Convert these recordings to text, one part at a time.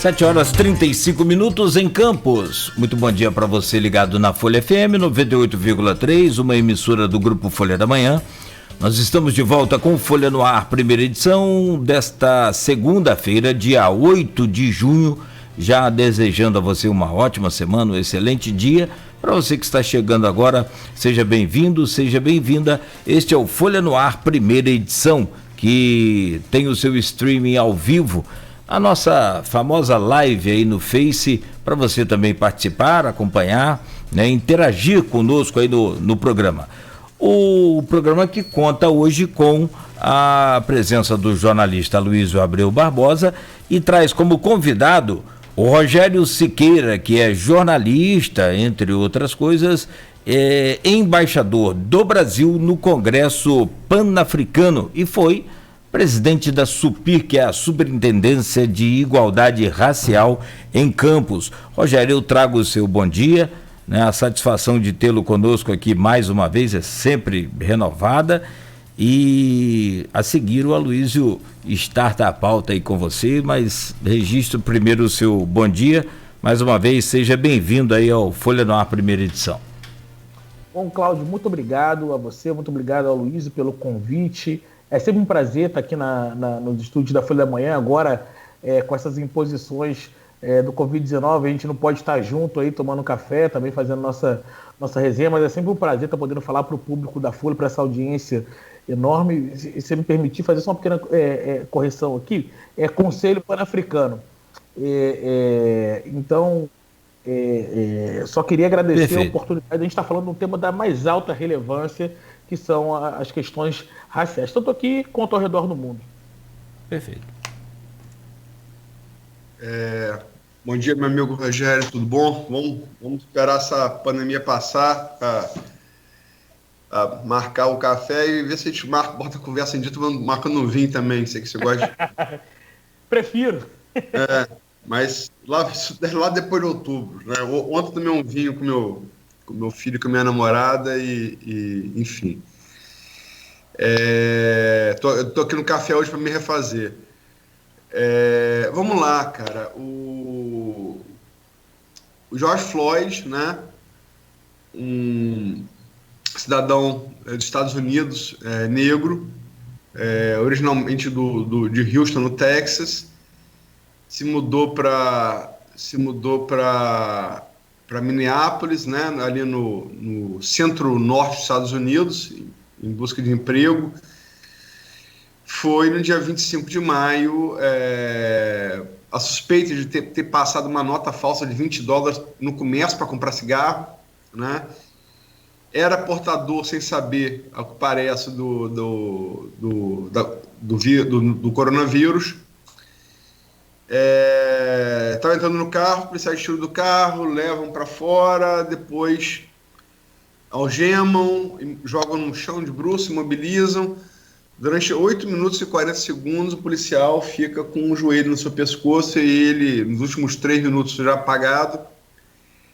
7h35 em Campos. Muito bom dia para você ligado na Folha FM 98,3, uma emissora do Grupo Folha da Manhã. Nós estamos de volta com Folha no Ar, primeira edição desta segunda-feira, dia 8 de junho. Já desejando a você uma ótima semana, um excelente dia. Para você que está chegando agora, seja bem-vindo, seja bem-vinda. Este é o Folha no Ar, primeira edição, que tem o seu streaming ao vivo. A nossa famosa live aí no Face, para você também participar, acompanhar, né, interagir conosco aí no programa. O programa que conta hoje com a presença do jornalista Aloysio Abreu Barbosa e traz como convidado o Rogério Siqueira, que é jornalista, entre outras coisas, embaixador do Brasil no Congresso Pan-Africano e foi presidente da SUPIR, que é a Superintendência de Igualdade Racial em Campos. Rogério, eu trago o seu bom dia, né? A satisfação de tê-lo conosco aqui mais uma vez é sempre renovada e a seguir o Aloysio starta a pauta aí com você, mas registro primeiro o seu bom dia. Mais uma vez, seja bem-vindo aí ao Folha no Ar, primeira edição. Bom, Cláudio, muito obrigado a você, muito obrigado ao Aloysio pelo convite. É sempre um prazer estar aqui nos estúdios da Folha da Manhã. Agora, com essas imposições do Covid-19, a gente não pode estar junto aí tomando café, também fazendo nossa resenha, mas é sempre um prazer estar podendo falar para o público da Folha, para essa audiência enorme. E se me permitir fazer só uma pequena correção aqui, é Conselho Pan-Africano. Então, só queria agradecer Perfeito. a oportunidade de a gente estar falando de um tema da mais alta relevância, que são as questões raciais, tanto aqui quanto ao redor do mundo. Perfeito. Bom dia, meu amigo Rogério, tudo bom? Vamos esperar essa pandemia passar para marcar o café e ver se a gente bota a conversa em dia, marcando um vinho também, sei que você gosta. Prefiro. Mas lá depois de outubro, né? Ontem tomei um vinho com meu filho, com minha namorada e enfim. Tô aqui no café hoje para me refazer. Vamos lá, cara. O George Floyd, né? Um cidadão dos Estados Unidos, negro, originalmente de Houston, no Texas, se mudou para Minneapolis, né? Ali no centro-norte dos Estados Unidos, em busca de emprego. Foi no dia 25 de maio, a suspeita de ter passado uma nota falsa de $20 no comércio para comprar cigarro, né? Era portador, sem saber, ao que parece, do coronavírus. Estava entrando no carro, policiais tiram do carro, levam para fora, depois algemam, jogam no chão de bruços, imobilizam. Durante 8 minutos e 40 segundos, o policial fica com um joelho no seu pescoço e ele, nos últimos 3 minutos, já apagado.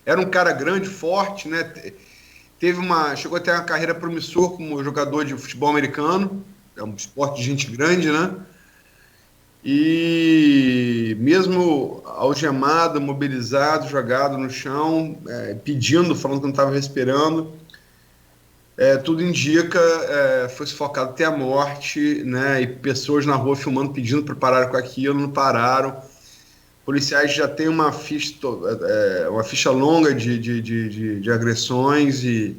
Era um cara grande, forte, né? Chegou a ter uma carreira promissora como jogador de futebol americano, é um esporte de gente grande, né? E mesmo algemado, mobilizado, jogado no chão, falando que não estava respirando, tudo indica, foi sufocado até a morte, né? E pessoas na rua filmando, pedindo para parar com aquilo, não pararam. Policiais já têm uma ficha longa de agressões e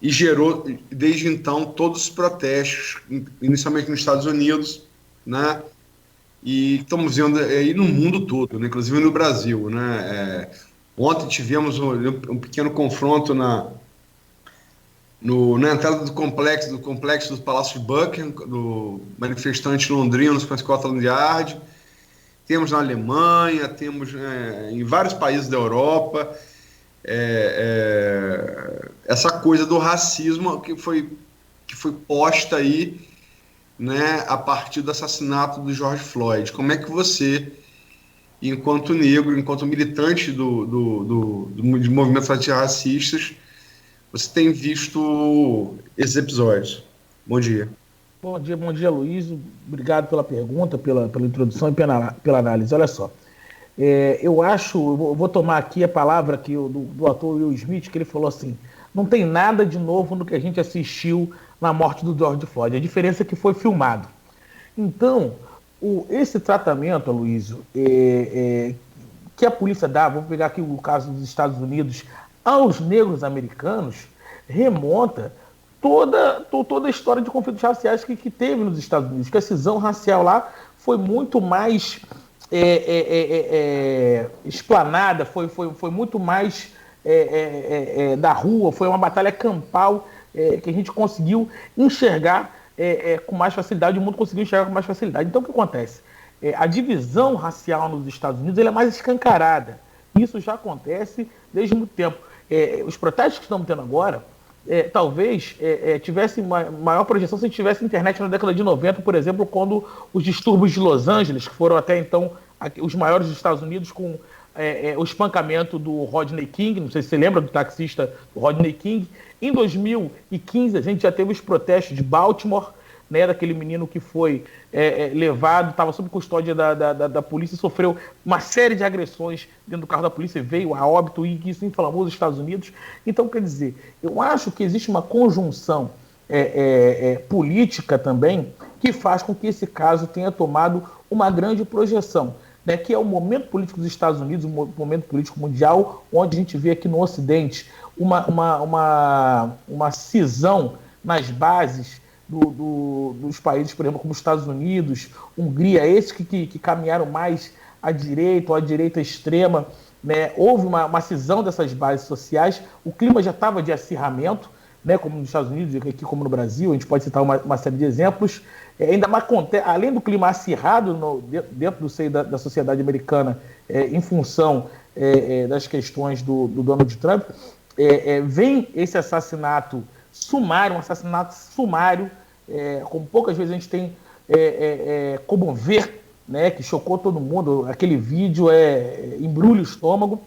gerou, desde então, todos os protestos, inicialmente nos Estados Unidos, né? E estamos vendo aí no mundo todo, né? Inclusive no Brasil, né? Ontem tivemos um pequeno confronto na entrada do complexo do Palácio de Buckingham, do manifestante londrinos com a Scotland Yard. Temos na Alemanha, temos em vários países da Europa essa coisa do racismo que foi posta aí, né, a partir do assassinato do George Floyd. Como é que você, enquanto negro, enquanto militante de movimentos antirracistas, você tem visto esses episódios? Bom dia. Bom dia, Aloysio. Obrigado pela pergunta, pela introdução e pela análise. Olha só, Eu acho, eu vou tomar aqui a palavra aqui do ator Will Smith, que ele falou assim: não tem nada de novo no que a gente assistiu na morte do George Floyd. A diferença é que foi filmado. Então, esse tratamento, Aloysio, que a polícia dá, vou pegar aqui o caso dos Estados Unidos, aos negros americanos, remonta toda a história de conflitos raciais que teve nos Estados Unidos, que a cisão racial lá foi muito mais explanada, foi muito mais da rua, foi uma batalha campal que a gente conseguiu enxergar com mais facilidade, o mundo conseguiu enxergar com mais facilidade. Então, o que acontece? A divisão racial nos Estados Unidos ela é mais escancarada. Isso já acontece desde muito tempo. Os protestos que estamos tendo agora, talvez tivesse maior projeção se tivesse internet na década de 90, por exemplo, quando os distúrbios de Los Angeles, que foram até então os maiores dos Estados Unidos, com o espancamento do Rodney King, não sei se você lembra do taxista do Rodney King. Em 2015, a gente já teve os protestos de Baltimore, né, daquele menino que foi levado, estava sob custódia da polícia, sofreu uma série de agressões dentro do carro da polícia, veio a óbito e isso inflamou os Estados Unidos. Então, quer dizer, eu acho que existe uma conjunção política também que faz com que esse caso tenha tomado uma grande projeção, né, que é o momento político dos Estados Unidos, o momento político mundial, onde a gente vê aqui no Ocidente uma cisão nas bases dos países, por exemplo, como os Estados Unidos, Hungria, esses que caminharam mais à direita ou à direita extrema, né? Houve uma cisão dessas bases sociais, o clima já estava de acirramento, né? Como nos Estados Unidos, aqui como no Brasil, a gente pode citar uma série de exemplos. Ainda mais, além do clima acirrado dentro do seio da sociedade americana, em função das questões do Donald Trump, vem esse assassinato sumário, como poucas vezes a gente tem como ver, né, que chocou todo mundo. Aquele vídeo embrulha o estômago,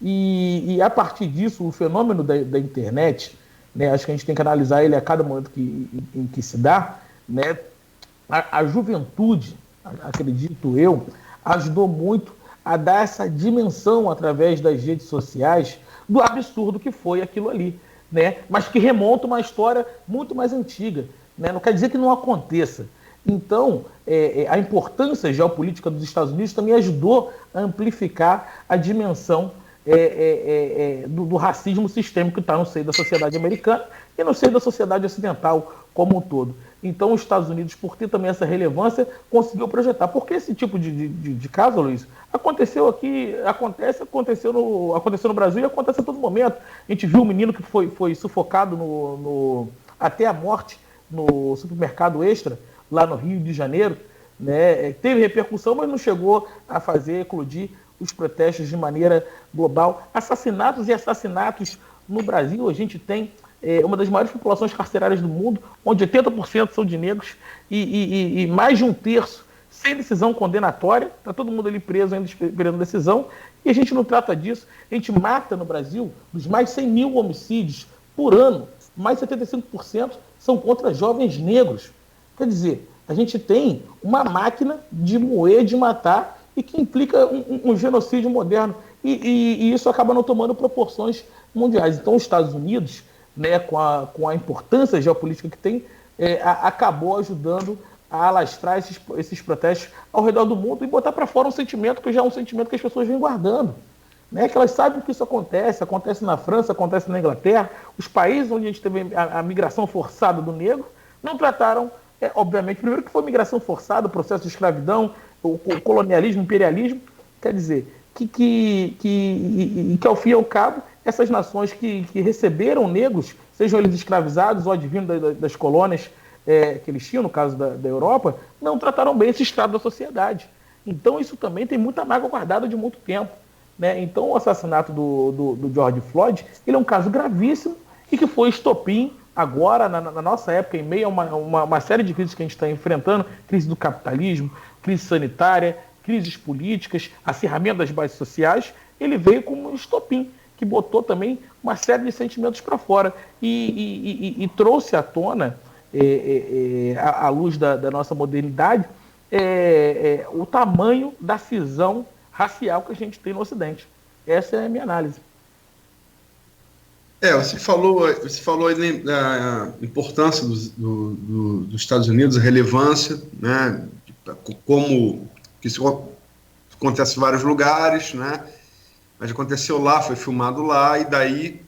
e a partir disso, o fenômeno da internet, né, acho que a gente tem que analisar ele a cada momento em que se dá, né, a juventude, acredito eu, ajudou muito a dar essa dimensão através das redes sociais do absurdo que foi aquilo ali, né? Mas que remonta uma história muito mais antiga, né? Não quer dizer que não aconteça. Então, a importância geopolítica dos Estados Unidos também ajudou a amplificar a dimensão do racismo sistêmico que está no seio da sociedade americana e no seio da sociedade ocidental como um todo. Então, os Estados Unidos, por ter também essa relevância, conseguiu projetar. Porque esse tipo de caso, Luiz, aconteceu aqui, aconteceu no Brasil e acontece a todo momento. A gente viu um menino que foi sufocado até a morte no supermercado Extra, lá no Rio de Janeiro, né? Teve repercussão, mas não chegou a fazer eclodir os protestos de maneira global. Assassinatos no Brasil, a gente tem uma das maiores populações carcerárias do mundo, onde 80% são de negros e mais de um terço sem decisão condenatória. Está todo mundo ali preso ainda esperando decisão, e a gente não trata disso. A gente mata no Brasil, dos mais de 100 mil homicídios por ano, mais de 75% são contra jovens negros. Quer dizer, a gente tem uma máquina de moer, de matar, e que implica um genocídio moderno. E isso acaba não tomando proporções mundiais. Então, os Estados Unidos, né, com a importância geopolítica que tem, acabou ajudando a alastrar esses protestos ao redor do mundo e botar para fora um sentimento que já é um sentimento que as pessoas vêm guardando. Né, que elas sabem que isso acontece na França, acontece na Inglaterra. Os países onde a gente teve a migração forçada do negro não trataram, obviamente, primeiro que foi migração forçada, o processo de escravidão, o colonialismo, o imperialismo. Quer dizer, que ao fim e ao cabo, essas nações que receberam negros, sejam eles escravizados ou advindo das colônias que eles tinham, no caso da Europa, não trataram bem esse estrato da sociedade. Então isso também tem muita mágoa guardada de muito tempo. Né? Então o assassinato do George Floyd, ele é um caso gravíssimo e que foi estopim agora, na nossa época, em meio a uma série de crises que a gente está enfrentando, crise do capitalismo, crise sanitária, crises políticas, acirramento das bases sociais, ele veio como um estopim, que botou também uma série de sentimentos para fora e trouxe à tona, à luz da nossa modernidade, o tamanho da cisão racial que a gente tem no Ocidente. Essa é a minha análise. Você falou aí da importância dos Estados Unidos, a relevância, né, como que isso acontece em vários lugares, né, mas aconteceu lá, foi filmado lá, e daí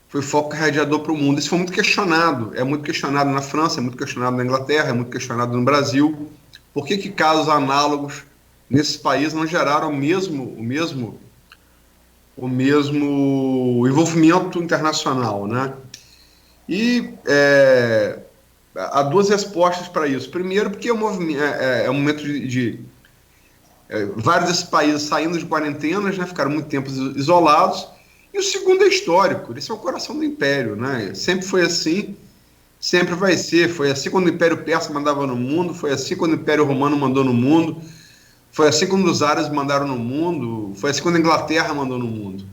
foi foco radiador para o mundo. Isso foi muito questionado, é muito questionado na França, é muito questionado na Inglaterra, é muito questionado no Brasil. Por que casos análogos nesses países não geraram o mesmo envolvimento internacional, né? E há duas respostas para isso. Primeiro, porque é um momento de vários desses países saindo de quarentenas, né, ficaram muito tempo isolados. E o segundo é histórico, esse é o coração do Império, né? Sempre foi assim, sempre vai ser. Foi assim quando o Império Persa mandava no mundo, foi assim quando o Império Romano mandou no mundo, foi assim quando os árabes mandaram no mundo, foi assim quando a Inglaterra mandou no mundo.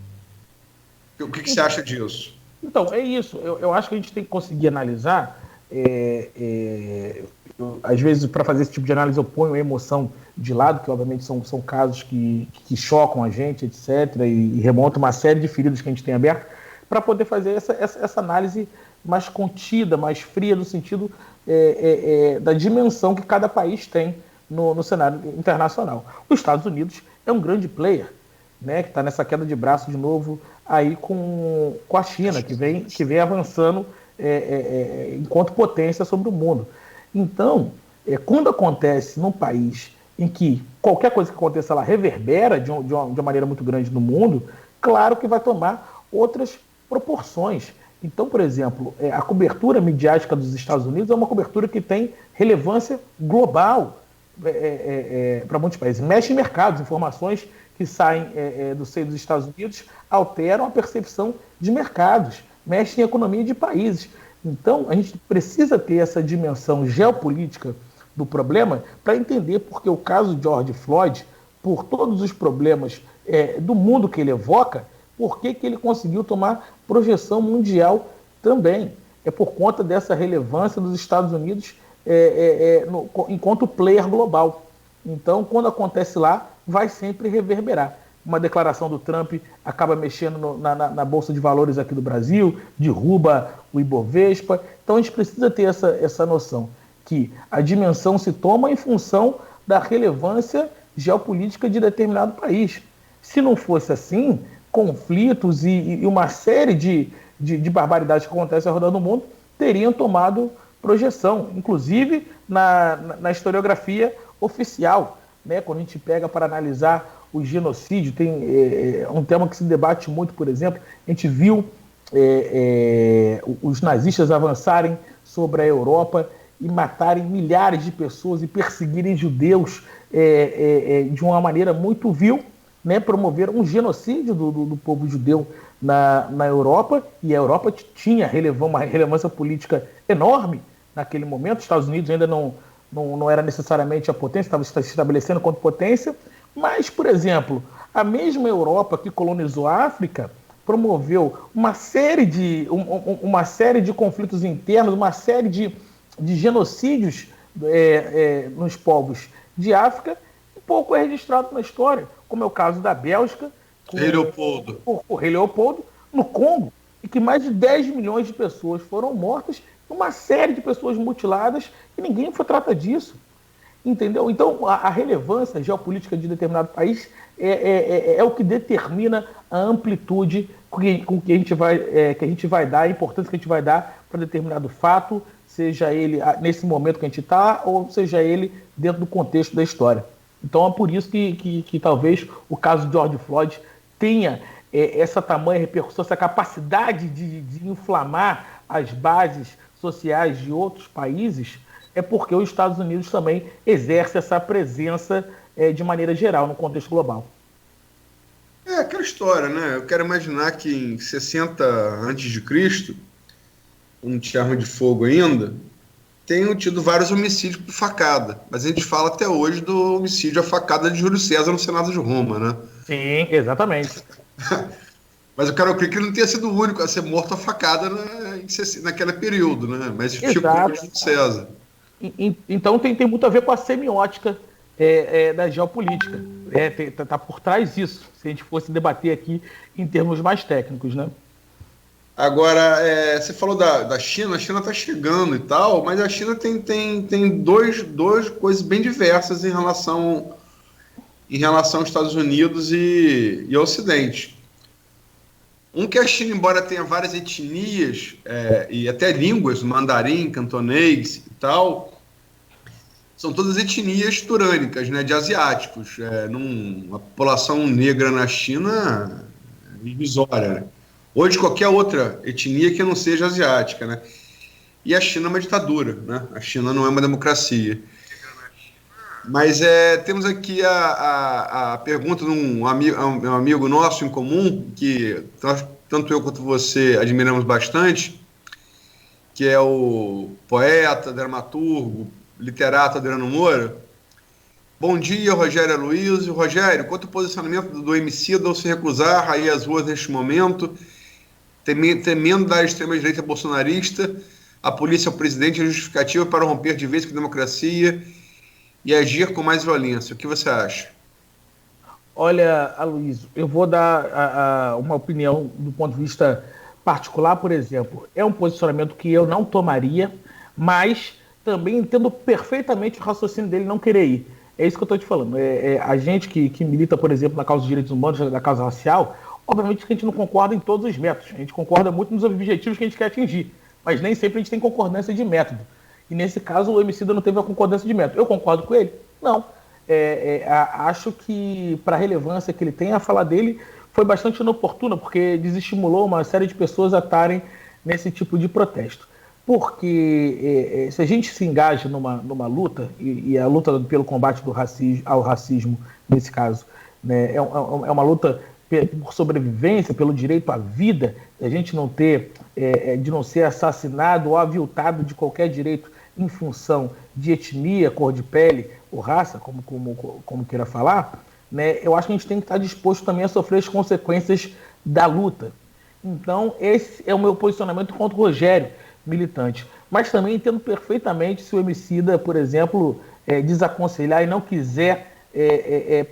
O que você acha disso? Então, é isso. Eu acho que a gente tem que conseguir analisar. Às vezes, para fazer esse tipo de análise, eu ponho a emoção de lado, que obviamente são casos que chocam a gente, etc., e remontam uma série de feridas que a gente tem aberto, para poder fazer essa análise mais contida, mais fria, no sentido da dimensão que cada país tem no cenário internacional. Os Estados Unidos é um grande player, né, que está nessa queda de braço de novo aí com a China, que vem avançando enquanto potência sobre o mundo. Então, quando acontece num país em que qualquer coisa que aconteça lá reverbera de uma maneira muito grande no mundo, claro que vai tomar outras proporções. Então, por exemplo, a cobertura midiática dos Estados Unidos é uma cobertura que tem relevância global para muitos países. Mexe em mercados, informações que saem do seio dos Estados Unidos alteram a percepção de mercados, mexem em economia de países. Então, a gente precisa ter essa dimensão geopolítica do problema para entender porque o caso de George Floyd, por todos os problemas do mundo que ele evoca, por que ele conseguiu tomar projeção mundial também. É por conta dessa relevância dos Estados Unidos enquanto player global. Então, quando acontece lá, vai sempre reverberar. Uma declaração do Trump acaba mexendo na Bolsa de Valores aqui do Brasil, derruba o Ibovespa. Então, a gente precisa ter essa noção que a dimensão se toma em função da relevância geopolítica de determinado país. Se não fosse assim, conflitos e uma série de barbaridades que acontecem ao redor do mundo teriam tomado projeção, inclusive na historiografia oficial, né? Quando a gente pega para analisar o genocídio, tem um tema que se debate muito, por exemplo, a gente viu os nazistas avançarem sobre a Europa e matarem milhares de pessoas e perseguirem judeus de uma maneira muito vil, né? Promoveram um genocídio do povo judeu na Europa, e a Europa tinha uma relevância política enorme naquele momento. Os Estados Unidos ainda não era necessariamente a potência, estava se estabelecendo como potência, mas, por exemplo, a mesma Europa que colonizou a África promoveu uma série de conflitos internos, uma série de genocídios nos povos de África, e pouco é registrado na história, como é o caso da Bélgica, com o rei Leopoldo, no Congo, e que mais de 10 milhões de pessoas foram mortas, uma série de pessoas mutiladas, e ninguém trata disso. Entendeu? Então, a relevância geopolítica de determinado país é o que determina a amplitude com que a gente vai dar, a importância que a gente vai dar para determinado fato, seja ele nesse momento que a gente está, ou seja ele dentro do contexto da história. Então, é por isso que talvez o caso de George Floyd tenha essa tamanha repercussão, essa capacidade de inflamar as bases sociais de outros países, é porque os Estados Unidos também exerce essa presença de maneira geral no contexto global. É aquela história, né? Eu quero imaginar que em 60 a.C., não tinha arma de fogo ainda, tenham tido vários homicídios por facada. Mas a gente fala até hoje do homicídio à facada de Júlio César no Senado de Roma, né? Sim, exatamente. Mas eu quero crer que ele não tenha sido o único a ser morto à facada naquele período, né? Mas ficou com Júlio César. Então tem muito a ver com a semiótica da geopolítica. Tá por trás disso, se a gente fosse debater aqui em termos mais técnicos, né? Agora, você falou da China, a China está chegando e tal, mas a China tem duas coisas bem diversas em relação aos Estados Unidos e ao Ocidente. Que a China, embora tenha várias etnias e até línguas, mandarim, cantonês e tal, são todas etnias turânicas, né, de asiáticos. A população negra na China é irrisória, né? Ou de qualquer outra etnia que não seja asiática, né? E a China é uma ditadura, né? A China não é uma democracia. Mas temos aqui a pergunta de um amigo nosso em comum, que tanto eu quanto você admiramos bastante, que é o poeta, dramaturgo, literato Adriano Moura. Bom dia, Rogério Aloysio. Rogério, quanto ao posicionamento do Emicida ao se recusar a ir às ruas neste momento, temendo da extrema-direita bolsonarista, a polícia ao presidente é justificativa para romper de vez com a democracia e agir com mais violência. O que você acha? Olha, Aloysio, eu vou dar uma opinião do ponto de vista particular, por exemplo. É um posicionamento que eu não tomaria, mas também entendo perfeitamente o raciocínio dele não querer ir. É isso que eu estou te falando. A gente que milita, por exemplo, na causa dos direitos humanos, na causa racial, obviamente que a gente não concorda em todos os métodos. A gente concorda muito nos objetivos que a gente quer atingir, mas nem sempre a gente tem concordância de método. E nesse caso o Emicida não teve a concordância de método. Eu concordo com ele? Não. Acho que para a relevância que ele tem, a fala dele foi bastante inoportuna, porque desestimulou uma série de pessoas a estarem nesse tipo de protesto. Porque se a gente se engaja numa luta, e a luta pelo combate ao racismo, nesse caso, né, é uma luta por sobrevivência, pelo direito à vida, a gente não ter, de não ser assassinado ou aviltado de qualquer direito em função de etnia, cor de pele ou raça, como queira falar, né, eu acho que a gente tem que estar disposto também a sofrer as consequências da luta. Então, esse é o meu posicionamento contra o Rogério, militante. Mas também entendo perfeitamente se o Emicida, por exemplo, desaconselhar e não quiser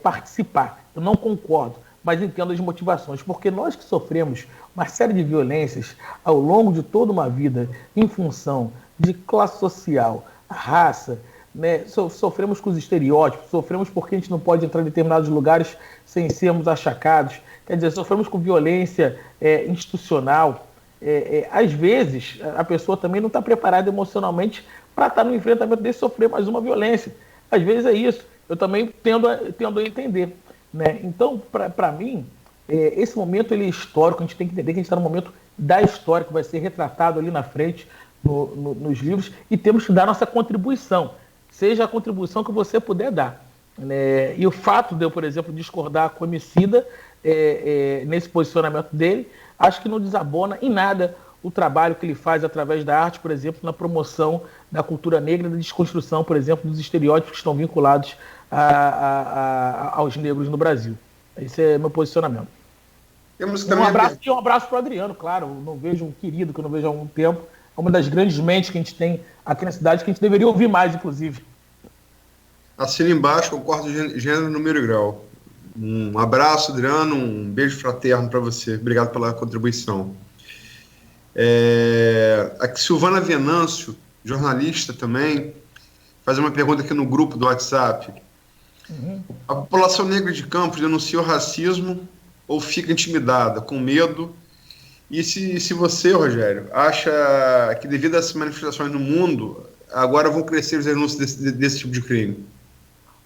participar. Eu não concordo, mas entendo as motivações, porque nós que sofremos uma série de violências ao longo de toda uma vida em função de classe social, raça, né, sofremos com os estereótipos, sofremos porque a gente não pode entrar em determinados lugares sem sermos achacados, quer dizer, sofremos com violência institucional. Às vezes, a pessoa também não está preparada emocionalmente para estar no enfrentamento desse, sofrer mais uma violência. Às vezes é isso. Eu também tendo a entender. Né? Então, para mim, esse momento ele é histórico. A gente tem que entender que a gente está no momento da história, que vai ser retratado ali na frente, nos livros, e temos que dar nossa contribuição, seja a contribuição que você puder dar. Né? E o fato de eu, por exemplo, discordar com o Emicida nesse posicionamento dele, acho que não desabona em nada o trabalho que ele faz através da arte, por exemplo, na promoção da cultura negra, da desconstrução, por exemplo, dos estereótipos que estão vinculados aos negros no Brasil. Esse é meu posicionamento. Um abraço para o Adriano, claro. Eu não vejo um querido que eu não vejo há algum tempo. É uma das grandes mentes que a gente tem aqui na cidade, que a gente deveria ouvir mais, inclusive. Assina embaixo, concordo gênero, número e grau. Um abraço, Adriano, um beijo fraterno para você. Obrigado pela contribuição. Aqui, Silvana Venâncio, jornalista também, faz uma pergunta aqui no grupo do WhatsApp. A população negra de Campos denuncia o racismo ou fica intimidada, com medo? E se você, Rogério, acha que devido a essas manifestações no mundo, agora vão crescer os denúncios desse tipo de crime?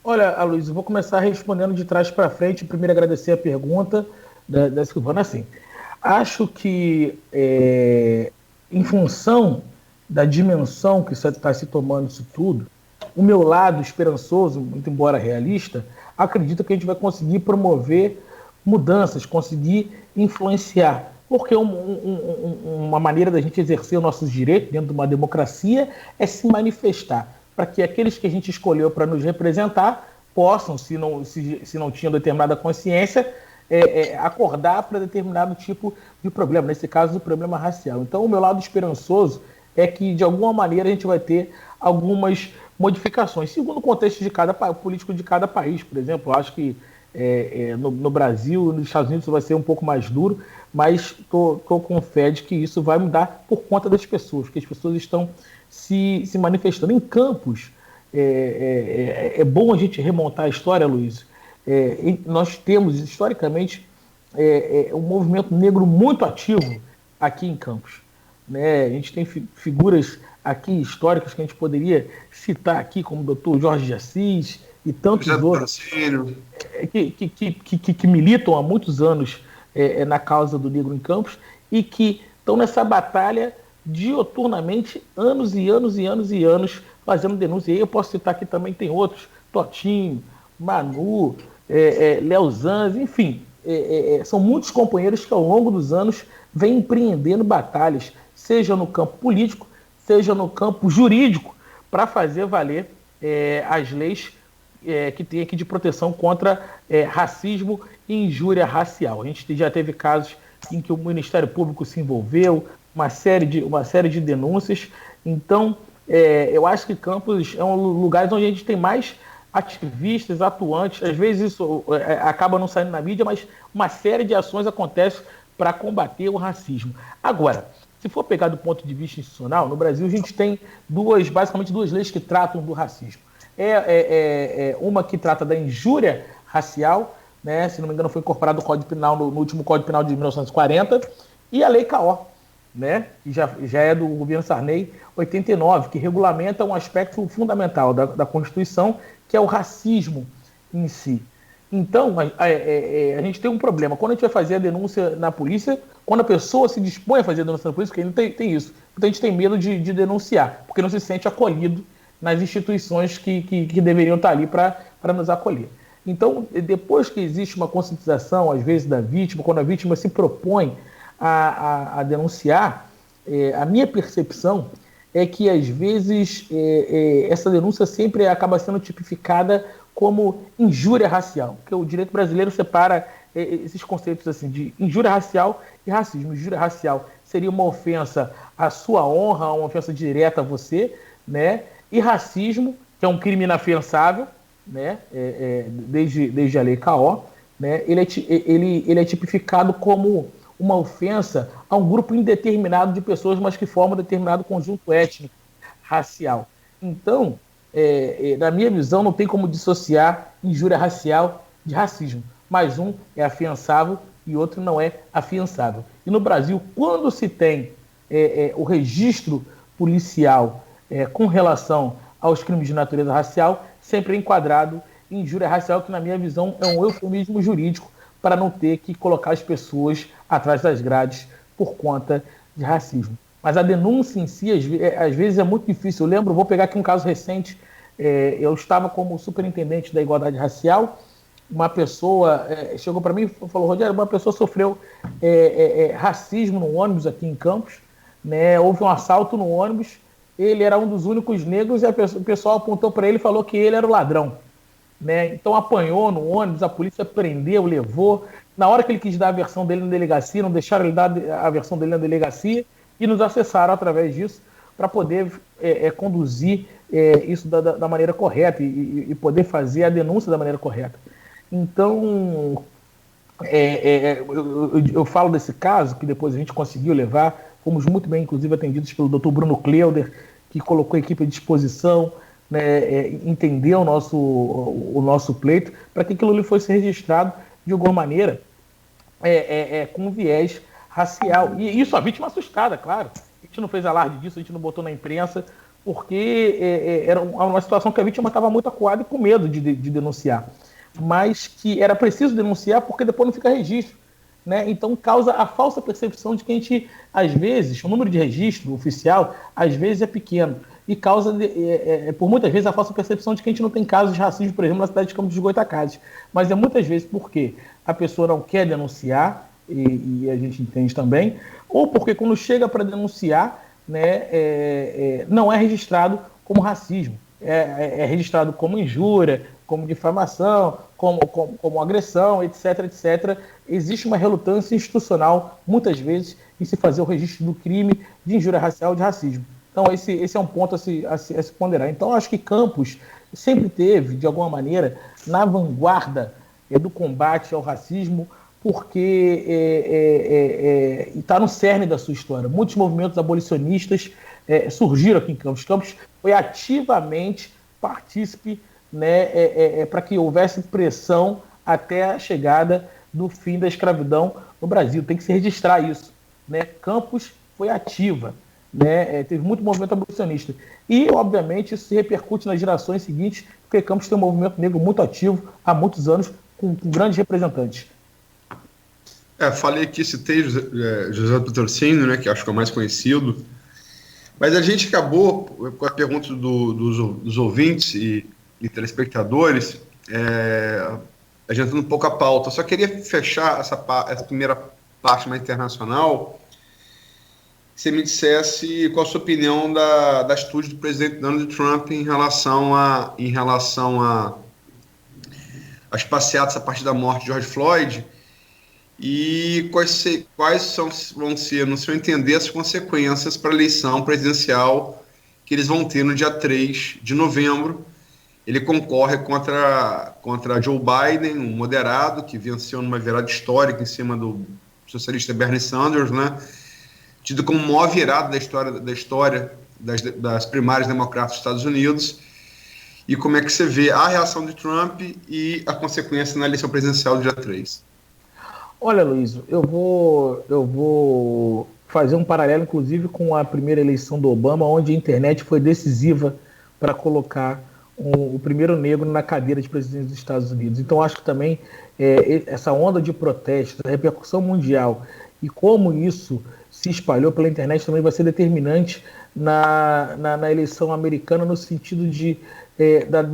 Olha, Aloysio, eu vou começar respondendo de trás para frente. Primeiro, agradecer a pergunta da Silvana. Assim, acho que, em função da dimensão que está se tomando isso tudo, o meu lado esperançoso, muito embora realista, acredita que a gente vai conseguir promover mudanças, conseguir influenciar. Porque uma maneira da gente exercer os nossos direitos dentro de uma democracia é se manifestar, para que aqueles que a gente escolheu para nos representar possam, se não tinham determinada consciência, acordar para determinado tipo de problema, nesse caso, o problema racial. Então, o meu lado esperançoso é que, de alguma maneira, a gente vai ter algumas modificações, segundo o contexto de cada político de cada país. Por exemplo, eu acho que no Brasil, nos Estados Unidos, isso vai ser um pouco mais duro, mas estou com fé de que isso vai mudar por conta das pessoas, que as pessoas estão se manifestando. Em Campos, é bom a gente remontar a história, Luiz. Nós temos, historicamente, um movimento negro muito ativo aqui em Campos. Né? A gente tem figuras aqui históricas que a gente poderia citar aqui, como o Dr. Jorge de Assis e tantos outros que militam há muitos anos na causa do negro em Campos e que estão nessa batalha dioturnamente, anos e anos e anos e anos, fazendo denúncia. E aí eu posso citar aqui também, tem outros, Totinho, Manu, Léo Zanz, enfim, são muitos companheiros que ao longo dos anos vêm empreendendo batalhas, seja no campo político, seja no campo jurídico, para fazer valer as leis que tem aqui de proteção contra racismo e injúria racial. A gente já teve casos em que o Ministério Público se envolveu, uma série de denúncias. Então, eu acho que Campos é um lugar onde a gente tem mais ativistas, atuantes. Às vezes isso acaba não saindo na mídia, mas uma série de ações acontece para combater o racismo. Agora, se for pegar do ponto de vista institucional, no Brasil a gente tem basicamente duas leis que tratam do racismo. Uma que trata da injúria racial, né, se não me engano foi incorporado no Código Penal, no último Código Penal de 1940, e a Lei Caó, né, que já é do governo Sarney, 89, que regulamenta um aspecto fundamental da Constituição, que é o racismo em si. Então, a gente tem um problema. Quando a gente vai fazer a denúncia na polícia, quando a pessoa se dispõe a fazer a denúncia na polícia, porque ainda tem isso. Então a gente tem medo de denunciar, porque não se sente acolhido nas instituições que deveriam estar ali para nos acolher. Então, depois que existe uma conscientização, às vezes, da vítima, quando a vítima se propõe a denunciar, a minha percepção é que, às vezes, essa denúncia sempre acaba sendo tipificada como injúria racial, porque o direito brasileiro separa esses conceitos assim de injúria racial e racismo. Injúria racial seria uma ofensa à sua honra, uma ofensa direta a você, né? E racismo, que é um crime inafiançável, né? Desde a Lei Caó, né? Ele é tipificado como uma ofensa a um grupo indeterminado de pessoas, mas que formam um determinado conjunto étnico, racial. Então, na minha visão, não tem como dissociar injúria racial de racismo. Mas um é afiançável e outro não é afiançável. E no Brasil, quando se tem o registro policial com relação aos crimes de natureza racial, sempre é enquadrado em injúria racial, que na minha visão é um eufemismo jurídico para não ter que colocar as pessoas atrás das grades por conta de racismo. Mas a denúncia em si, às vezes, é muito difícil. Eu lembro, vou pegar aqui um caso recente, eu estava como superintendente da igualdade racial, uma pessoa chegou para mim e falou: Rogério, uma pessoa sofreu racismo no ônibus aqui em Campos, né? Houve um assalto no ônibus, ele era um dos únicos negros e o pessoal apontou para ele e falou que ele era o ladrão. Né? Então apanhou no ônibus, a polícia prendeu, levou. Na hora que ele quis dar a versão dele na delegacia, não deixaram ele dar a versão dele na delegacia e nos acessaram através disso para poder conduzir isso da maneira correta e poder fazer a denúncia da maneira correta. Então, eu falo desse caso, que depois a gente conseguiu levar, fomos muito bem, inclusive, atendidos pelo Dr. Bruno Kleuder, que colocou a equipe à disposição, né, entendeu o nosso pleito, para que aquilo ali fosse registrado de alguma maneira com viés racial. E isso, a vítima assustada, claro. A gente não fez alarde disso, a gente não botou na imprensa, porque era uma situação que a vítima estava muito acuada e com medo de denunciar. Mas que era preciso denunciar porque depois não fica registro. Né? Então causa a falsa percepção de que a gente, às vezes, o número de registro oficial, às vezes é pequeno. E causa, por muitas vezes, a falsa percepção de que a gente não tem casos de racismo, por exemplo, na cidade de Campos dos Goytacazes. Mas é muitas vezes porque a pessoa não quer denunciar, e a gente entende também, ou porque quando chega para denunciar, né, não é registrado como racismo. É registrado como injúria, como difamação, como agressão, etc, etc. Existe uma relutância institucional, muitas vezes, em se fazer o registro do crime de injúria racial e de racismo. Então, esse é um ponto a se ponderar. Então, acho que Campos sempre teve, de alguma maneira, na vanguarda do combate ao racismo, porque está no cerne da sua história. Muitos movimentos abolicionistas surgiram aqui em Campos. Campos foi ativamente partícipe, né, para que houvesse pressão até a chegada do fim da escravidão no Brasil. Tem que se registrar isso, né? Campos foi ativa, né? Teve muito movimento abolicionista. E, obviamente, isso se repercute nas gerações seguintes, porque Campos tem um movimento negro muito ativo há muitos anos, com grandes representantes. Falei aqui, citei José Petrocínio, né, que acho que é o mais conhecido, mas a gente acabou com a pergunta dos ouvintes e telespectadores, adiantando um pouco a pauta. Eu só queria fechar essa primeira parte mais internacional, que você me dissesse qual a sua opinião da atitude do presidente Donald Trump em relação às passeatas a partir da morte de George Floyd, e quais vão ser, no seu entender, as consequências para a eleição presidencial que eles vão ter no dia 3 de novembro. Ele concorre contra Joe Biden, um moderado, que venceu numa virada histórica em cima do socialista Bernie Sanders, né? Tido como maior virada da história das primárias democratas dos Estados Unidos. E como é que você vê a reação de Trump e a consequência na eleição presidencial do dia 3? Olha, Luiz, eu vou fazer um paralelo, inclusive, com a primeira eleição do Obama, onde a internet foi decisiva para colocar o primeiro negro na cadeira de presidente dos Estados Unidos. Então, acho que também essa onda de protestos, a repercussão mundial e como isso se espalhou pela internet também vai ser determinante na eleição americana, no sentido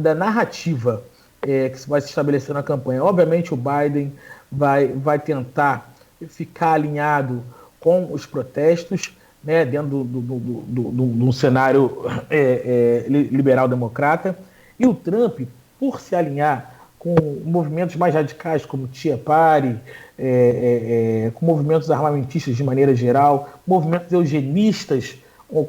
da narrativa que vai se estabelecer na campanha. Obviamente, o Biden vai tentar ficar alinhado com os protestos, né, dentro de um cenário liberal-democrata, e o Trump, por se alinhar com movimentos mais radicais como Tea Party, com movimentos armamentistas de maneira geral, movimentos eugenistas,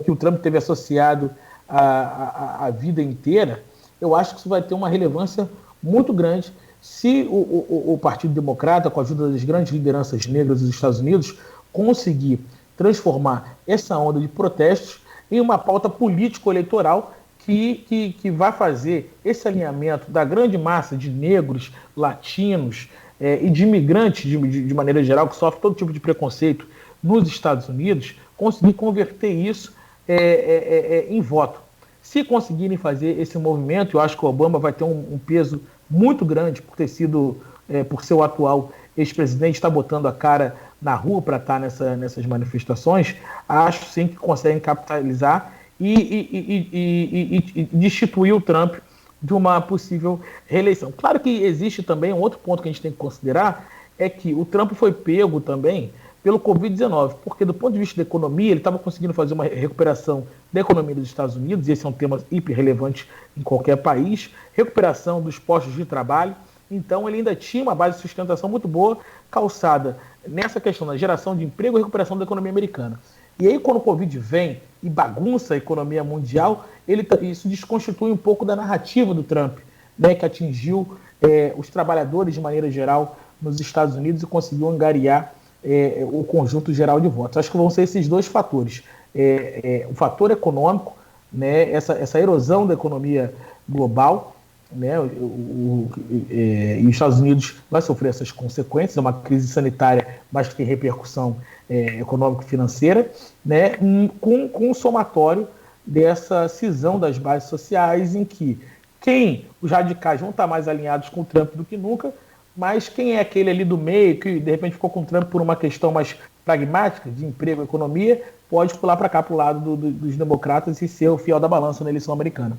que o Trump teve associado a vida inteira, eu acho que isso vai ter uma relevância muito grande se o Partido Democrata, com a ajuda das grandes lideranças negras dos Estados Unidos, conseguir transformar essa onda de protestos em uma pauta político-eleitoral que vai fazer esse alinhamento da grande massa de negros, latinos e de imigrantes, de maneira geral, que sofrem todo tipo de preconceito nos Estados Unidos, conseguir converter isso em voto. Se conseguirem fazer esse movimento, eu acho que o Obama vai ter um peso muito grande por ser o atual ex-presidente, está botando a cara na rua para estar nessas manifestações. Acho sim que conseguem capitalizar e destituir o Trump de uma possível reeleição. Claro que existe também um outro ponto que a gente tem que considerar, é que o Trump foi pego também pelo Covid-19, porque do ponto de vista da economia, ele estava conseguindo fazer uma recuperação da economia dos Estados Unidos, e esse é um tema hiper relevante em qualquer país, recuperação dos postos de trabalho. Então ele ainda tinha uma base de sustentação muito boa, calçada nessa questão da geração de emprego e recuperação da economia americana. E aí, quando o Covid vem e bagunça a economia mundial, isso desconstitui um pouco da narrativa do Trump, né, que atingiu os trabalhadores de maneira geral nos Estados Unidos e conseguiu angariar o conjunto geral de votos. Acho que vão ser esses dois fatores. O fator econômico, né, essa erosão da economia global, né, e os Estados Unidos vai sofrer essas consequências, é uma crise sanitária, mas que tem repercussão econômico-financeira, né, com um somatório dessa cisão das bases sociais, em que os radicais vão estar mais alinhados com o Trump do que nunca, mas quem é aquele ali do meio, que de repente ficou com o Trump por uma questão mais pragmática, de emprego e economia, pode pular para cá, para o lado dos democratas, e ser o fiel da balança na eleição americana.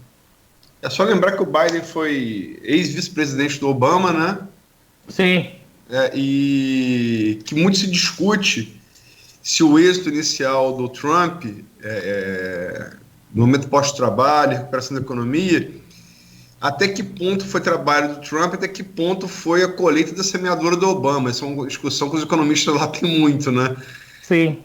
É só lembrar que o Biden foi ex-vice-presidente do Obama, né? Sim. E que muito se discute se o êxito inicial do Trump, no momento pós-trabalho, recuperação da economia, até que ponto foi trabalho do Trump, até que ponto foi a colheita da semeadura do Obama. Essa é uma discussão que os economistas lá têm muito, né? Sim.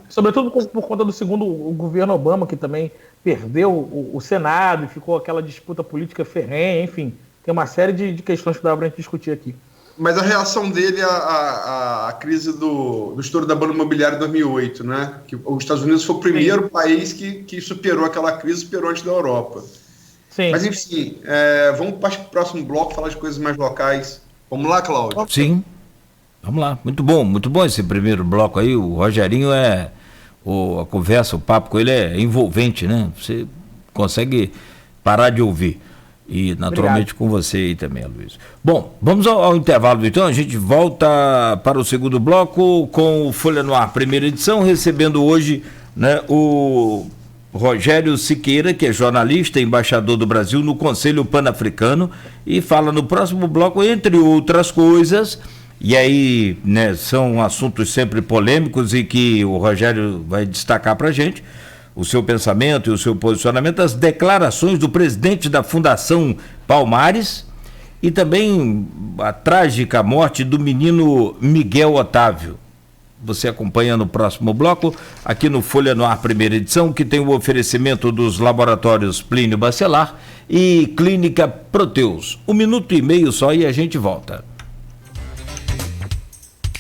Sobretudo por conta do segundo o governo Obama, que também perdeu o Senado e ficou aquela disputa política ferrenha, enfim. Tem uma série de questões que dá para a gente discutir aqui. Mas a reação dele à crise do estouro da bolha imobiliária em 2008, né? Que os Estados Unidos foi o primeiro país que superou aquela crise, superou antes da Europa. Sim. Mas, enfim, vamos para o próximo bloco falar de coisas mais locais. Vamos lá, Cláudio? Sim, vamos lá. Muito bom esse primeiro bloco aí. O Rogerinho a conversa, o papo com ele é envolvente, né? Você consegue parar de ouvir. E, naturalmente, com você aí também, Luiz. Bom, vamos ao intervalo, então. A gente volta para o segundo bloco com o Folha no Ar, primeira edição, recebendo hoje, né, o Rogério Siqueira, que é jornalista e embaixador do Brasil no Conselho Pan-Africano, e fala no próximo bloco, entre outras coisas, e aí, né, são assuntos sempre polêmicos e que o Rogério vai destacar para a gente, o seu pensamento e o seu posicionamento, as declarações do presidente da Fundação Palmares e também a trágica morte do menino Miguel Otávio. Você acompanha no próximo bloco, aqui no Folha no Ar, primeira edição, que tem o oferecimento dos laboratórios Plínio Bacelar e Clínica Proteus. 1 minuto e meio só e a gente volta.